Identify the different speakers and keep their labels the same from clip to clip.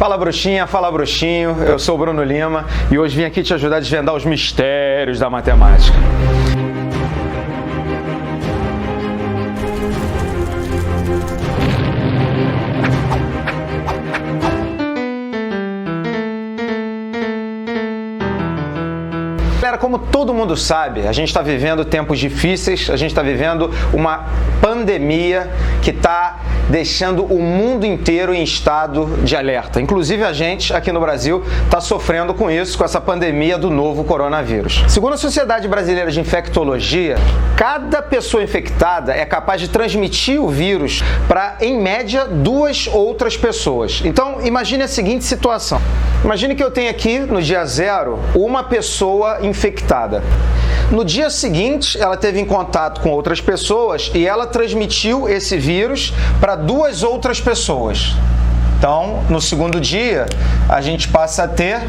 Speaker 1: Fala bruxinha, fala bruxinho, eu sou o Bruno Lima e hoje vim aqui te ajudar a desvendar os mistérios da matemática. Galera, como todo mundo sabe, a gente está vivendo tempos difíceis, a gente está vivendo uma pandemia que está deixando o mundo inteiro em estado de alerta. Inclusive a gente aqui no Brasil está sofrendo com isso, com essa pandemia do novo coronavírus. Segundo a Sociedade Brasileira de Infectologia, cada pessoa infectada é capaz de transmitir o vírus para, em média, 2 outras pessoas. Então, imagine a seguinte situação. Imagine que eu tenho aqui, no dia 0, uma pessoa infectada. No dia seguinte, ela teve em contato com outras pessoas e ela transmitiu esse vírus para 2 outras pessoas. Então, no segundo dia, a gente passa a ter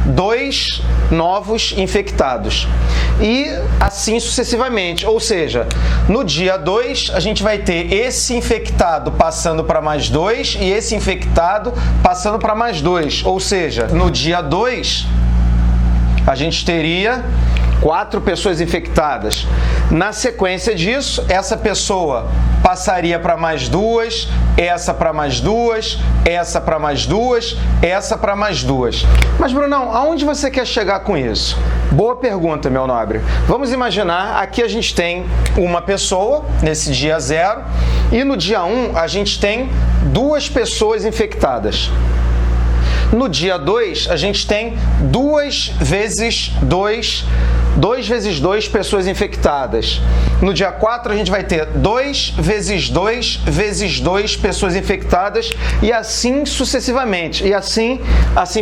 Speaker 1: 2 novos infectados. E assim sucessivamente. Ou seja, no dia 2, a gente vai ter esse infectado passando para mais 2 e esse infectado passando para mais 2. Ou seja, no dia 2, a gente teria 4 pessoas infectadas. Na sequência disso, essa pessoa passaria para mais 2, essa para mais 2, essa para mais 2, essa para mais 2. Mas, Brunão, aonde você quer chegar com isso? Boa pergunta, meu nobre. Vamos imaginar, aqui a gente tem uma pessoa, nesse dia 0, e no dia 1 a gente tem 2 pessoas infectadas. No dia 2, a gente tem 2 vezes 2 pessoas infectadas. No dia 4, a gente vai ter 2 vezes 2 vezes 2 pessoas infectadas e assim sucessivamente. E assim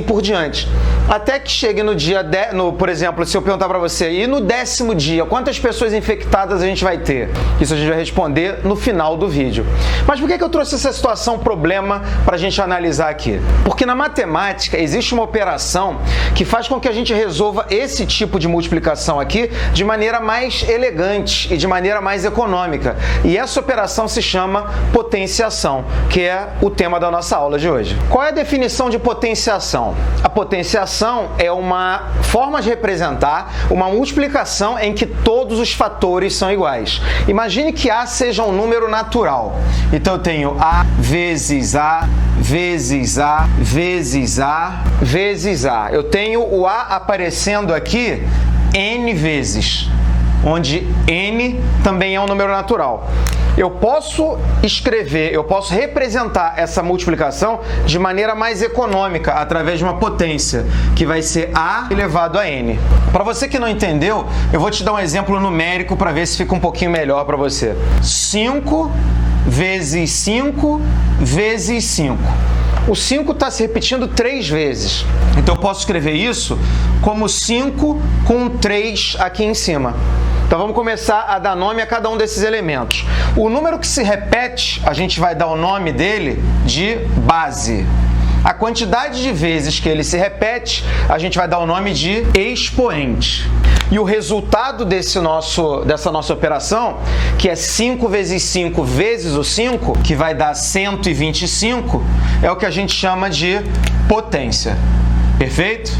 Speaker 1: por diante. Até que chegue no dia 10, por exemplo, se eu perguntar para você, e no 10º dia, quantas pessoas infectadas a gente vai ter? Isso a gente vai responder no final do vídeo. Mas por que eu trouxe essa situação, problema, para a gente analisar aqui? Porque na matemática existe uma operação que faz com que a gente resolva esse tipo de multiplicação aqui de maneira mais elegante e de maneira mais econômica. E essa operação se chama potenciação, que é o tema da nossa aula de hoje. Qual é a definição de potenciação? A potenciação é uma forma de representar uma multiplicação em que todos os fatores são iguais. Imagine que A seja um número natural. Então eu tenho A vezes A vezes A vezes A vezes A. Eu tenho o A aparecendo aqui N vezes, onde N também é um número natural. Eu posso representar essa multiplicação de maneira mais econômica, através de uma potência, que vai ser A elevado a N. Para você que não entendeu, eu vou te dar um exemplo numérico para ver se fica um pouquinho melhor para você. 5 vezes 5 vezes 5. O 5 está se repetindo 3 vezes. Então eu posso escrever isso como 5 com 3 aqui em cima. Então vamos começar a dar nome a cada um desses elementos. O número que se repete, a gente vai dar o nome dele de base. A quantidade de vezes que ele se repete, a gente vai dar o nome de expoente. E o resultado dessa nossa operação, que é 5 vezes 5 vezes o 5, que vai dar 125, é o que a gente chama de potência. Perfeito?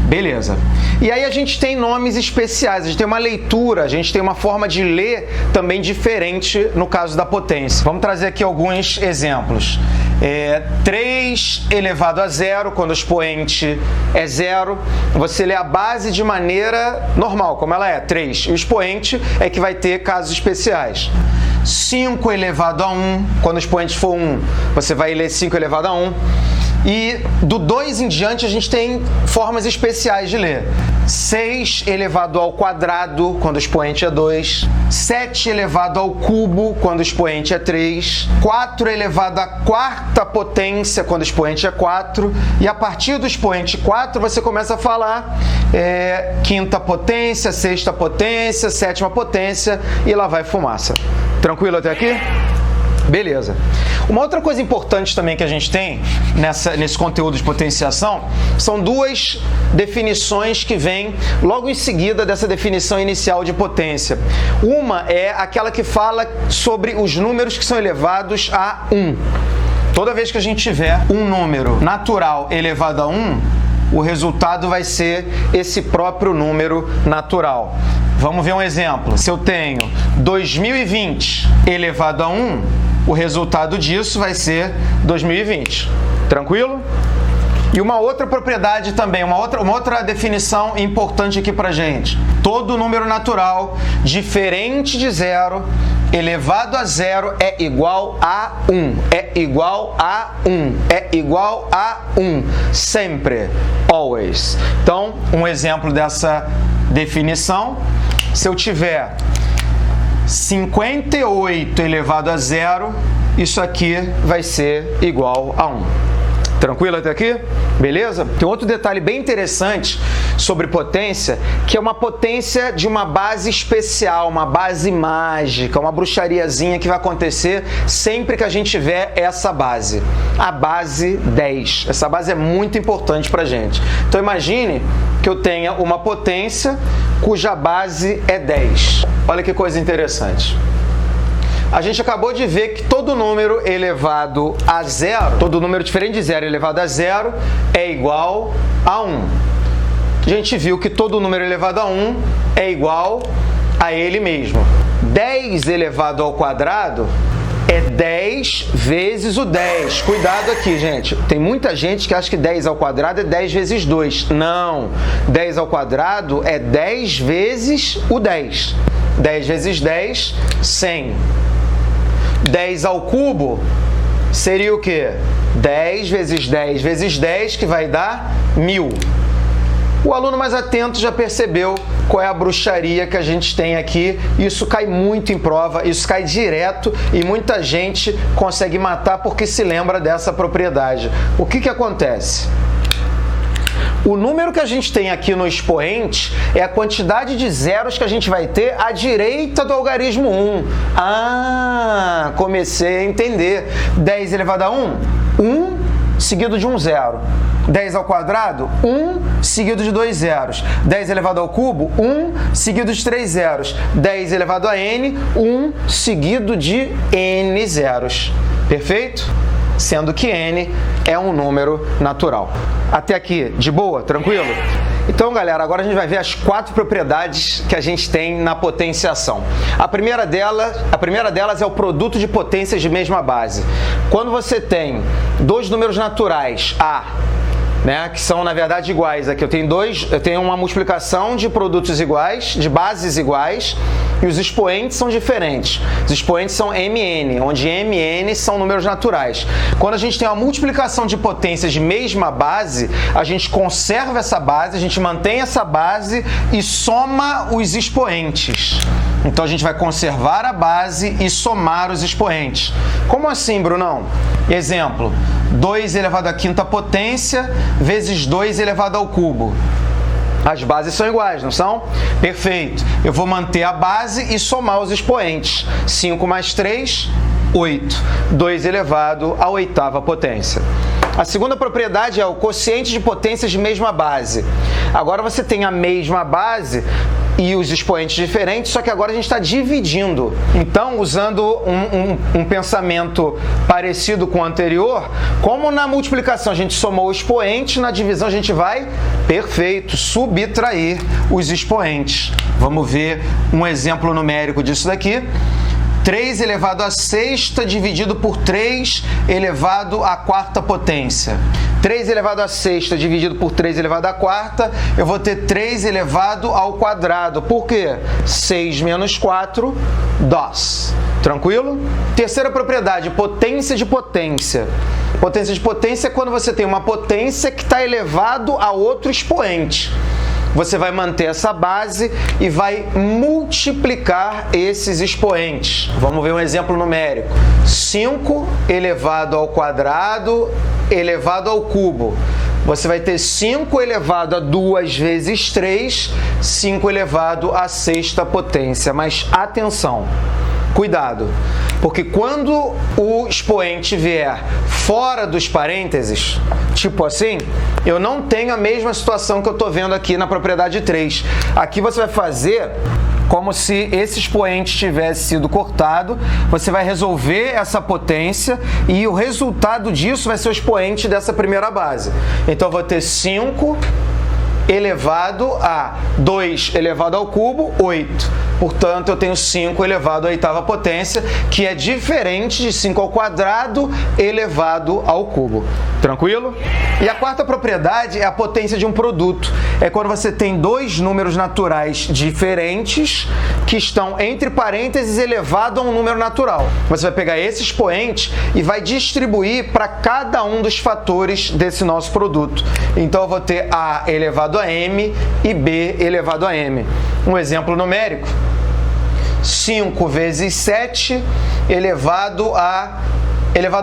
Speaker 1: Beleza. E aí a gente tem nomes especiais, a gente tem uma leitura, a gente tem uma forma de ler também diferente no caso da potência. Vamos trazer aqui alguns exemplos. 3 elevado a 0, quando o expoente é 0, você lê a base de maneira normal, como ela é, 3. E o expoente é que vai ter casos especiais. 5 elevado a 1, quando o expoente for 1, você vai ler 5 elevado a 1. E do 2 em diante a gente tem formas especiais de ler. 6 elevado ao quadrado, quando o expoente é 2. 7 elevado ao cubo, quando o expoente é 3. 4 elevado à quarta potência, quando o expoente é 4. E a partir do expoente 4, você começa a falar quinta potência, sexta potência, sétima potência, e lá vai fumaça. Tranquilo até aqui? Beleza. Uma outra coisa importante também que a gente tem nesse conteúdo de potenciação são duas definições que vêm logo em seguida dessa definição inicial de potência. Uma é aquela que fala sobre os números que são elevados a 1. Toda vez que a gente tiver um número natural elevado a 1, o resultado vai ser esse próprio número natural. Vamos ver um exemplo. Se eu tenho 2020 elevado a 1, o resultado disso vai ser 2020. Tranquilo? E uma outra propriedade também, uma outra definição importante aqui pra gente. Todo número natural diferente de zero elevado a zero é igual a 1. É igual a 1. É igual a 1. Sempre. Always. Então, um exemplo dessa definição. Se eu tiver 58 elevado a zero, isso aqui vai ser igual a 1. Tranquilo até aqui? Beleza? Tem outro detalhe bem interessante sobre potência, que é uma potência de uma base especial, uma base mágica, uma bruxariazinha que vai acontecer sempre que a gente tiver essa base. A base 10. Essa base é muito importante pra gente. Então imagine que eu tenha uma potência cuja base é 10. Olha que coisa interessante. A gente acabou de ver que todo número elevado a zero, todo número diferente de zero elevado a zero é igual a 1. A gente viu que todo número elevado a 1 é igual a ele mesmo. 10 elevado ao quadrado é 10 vezes o 10. Cuidado aqui, gente. Tem muita gente que acha que 10 ao quadrado é 10 vezes 2. Não. 10 ao quadrado é 10 vezes o 10. 10 vezes 10, 100. 10 ao cubo seria o quê? 10 vezes 10 vezes 10, que vai dar 1000. O aluno mais atento já percebeu qual é a bruxaria que a gente tem aqui. Isso cai muito em prova, isso cai direto e muita gente consegue matar porque se lembra dessa propriedade. O que acontece? O número que a gente tem aqui no expoente é a quantidade de zeros que a gente vai ter à direita do algarismo 1. Ah, comecei a entender. 10 elevado a 1, 1 seguido de um zero. 10 ao quadrado, 1 seguido de 2 zeros. 10 elevado ao cubo, 1 seguido de 3 zeros. 10 elevado a n, 1 seguido de n zeros. Perfeito? Sendo que n é um número natural. Até aqui, de boa? Tranquilo? Então, galera, agora a gente vai ver as 4 propriedades que a gente tem na potenciação. A primeira delas é o produto de potências de mesma base. Quando você tem dois números naturais, A, né, que são na verdade iguais, aqui eu tenho uma multiplicação de produtos iguais, de bases iguais, e os expoentes são diferentes. Os expoentes são mn, onde mn são números naturais. Quando a gente tem uma multiplicação de potências de mesma base, a gente conserva essa base, a gente mantém essa base e soma os expoentes. Então a gente vai conservar a base e somar os expoentes. Como assim, Brunão? Exemplo, 2 elevado à quinta potência vezes 2 elevado ao cubo. As bases são iguais, não são? Perfeito. Eu vou manter a base e somar os expoentes. 5 mais 3, 8. 2 elevado à oitava potência. A segunda propriedade é o quociente de potências de mesma base. Agora você tem a mesma base e os expoentes diferentes, só que agora a gente está dividindo. Então, usando um pensamento parecido com o anterior, como na multiplicação a gente somou o expoente, na divisão a gente vai, perfeito, subtrair os expoentes. Vamos ver um exemplo numérico disso daqui. 3 elevado à sexta dividido por 3 elevado à quarta potência. 3 elevado à sexta dividido por 3 elevado à quarta, eu vou ter 3 elevado ao quadrado. Por quê? 6 menos 4, 2. Tranquilo? Terceira propriedade, potência de potência. Potência de potência é quando você tem uma potência que está elevado a outro expoente. Você vai manter essa base e vai multiplicar esses expoentes. Vamos ver um exemplo numérico. 5 elevado ao quadrado elevado ao cubo. Você vai ter 5 elevado a 2 vezes 3, 5 elevado à sexta potência. Mas atenção, cuidado, porque quando o expoente vier fora dos parênteses, tipo assim, eu não tenho a mesma situação que eu estou vendo aqui na propriedade 3. Aqui você vai fazer como se esse expoente tivesse sido cortado. Você vai resolver essa potência e o resultado disso vai ser o expoente dessa primeira base. Então, eu vou ter 5 elevado a 2 elevado ao cubo, 8. Portanto, eu tenho 5 elevado à oitava potência, que é diferente de 5 ao quadrado elevado ao cubo. Tranquilo? E a quarta propriedade é a potência de um produto. É quando você tem dois números naturais diferentes que estão entre parênteses elevado a um número natural. Você vai pegar esse expoente e vai distribuir para cada um dos fatores desse nosso produto. Então, eu vou ter A elevado a M e B elevado a M. Um exemplo numérico: 5 vezes 7 elevado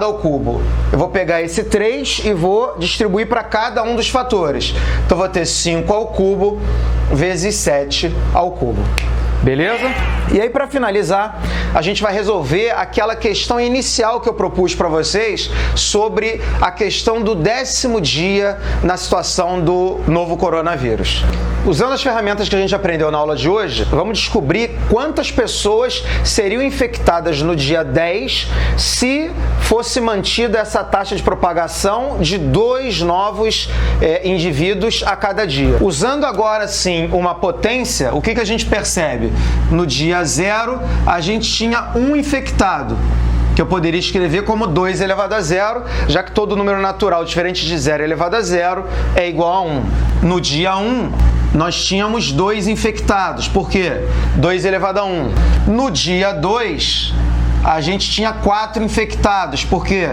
Speaker 1: ao cubo. Eu vou pegar esse 3 e vou distribuir para cada um dos fatores. Então, eu vou ter 5 ao cubo vezes 7 ao cubo. Beleza? E aí, para finalizar, a gente vai resolver aquela questão inicial que eu propus para vocês sobre a questão do 10º dia na situação do novo coronavírus. Usando as ferramentas que a gente aprendeu na aula de hoje, vamos descobrir quantas pessoas seriam infectadas no dia 10 se fosse mantida essa taxa de propagação de 2 novos indivíduos a cada dia. Usando agora, sim, uma potência, o que a gente percebe? No dia 0, a gente tinha 1 infectado, que eu poderia escrever como 2 elevado a 0, já que todo número natural diferente de 0 elevado a 0 é igual a 1. No dia 1, nós tínhamos 2 infectados. Por quê? 2 elevado a 1. No dia 2, a gente tinha 4 infectados. Por quê?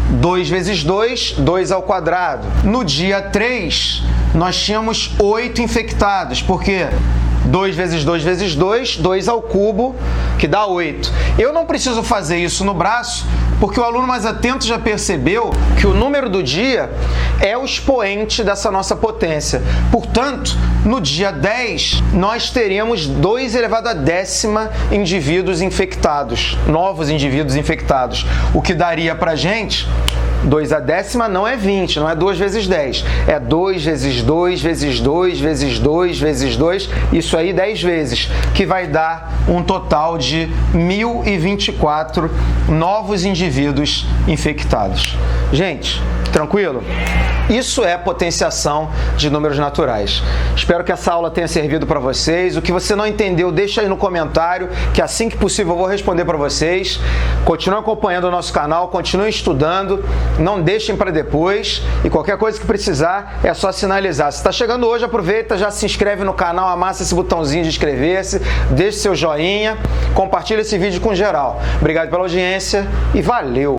Speaker 1: 2 vezes 2, 2 ao quadrado. No dia 3, nós tínhamos 8 infectados. Por quê? 2 vezes 2 vezes 2, 2 ao cubo, que dá 8. Eu não preciso fazer isso no braço, porque o aluno mais atento já percebeu que o número do dia é o expoente dessa nossa potência. Portanto, no dia 10, nós teríamos 2 elevado a 10ª indivíduos infectados, novos indivíduos infectados, o que daria pra gente 2 a 10ª não é 20, não é 2 vezes 10. É 2 vezes 2 vezes 2 vezes 2 vezes 2, isso aí 10 vezes, que vai dar um total de 1.024 novos indivíduos infectados. Gente, tranquilo? Isso é potenciação de números naturais. Espero que essa aula tenha servido para vocês. O que você não entendeu, deixa aí no comentário, que assim que possível eu vou responder para vocês. Continuem acompanhando o nosso canal, continuem estudando, não deixem para depois. E qualquer coisa que precisar, é só sinalizar. Se está chegando hoje, aproveita, já se inscreve no canal, amassa esse botãozinho de inscrever-se, deixe seu joinha, compartilha esse vídeo com geral. Obrigado pela audiência e valeu!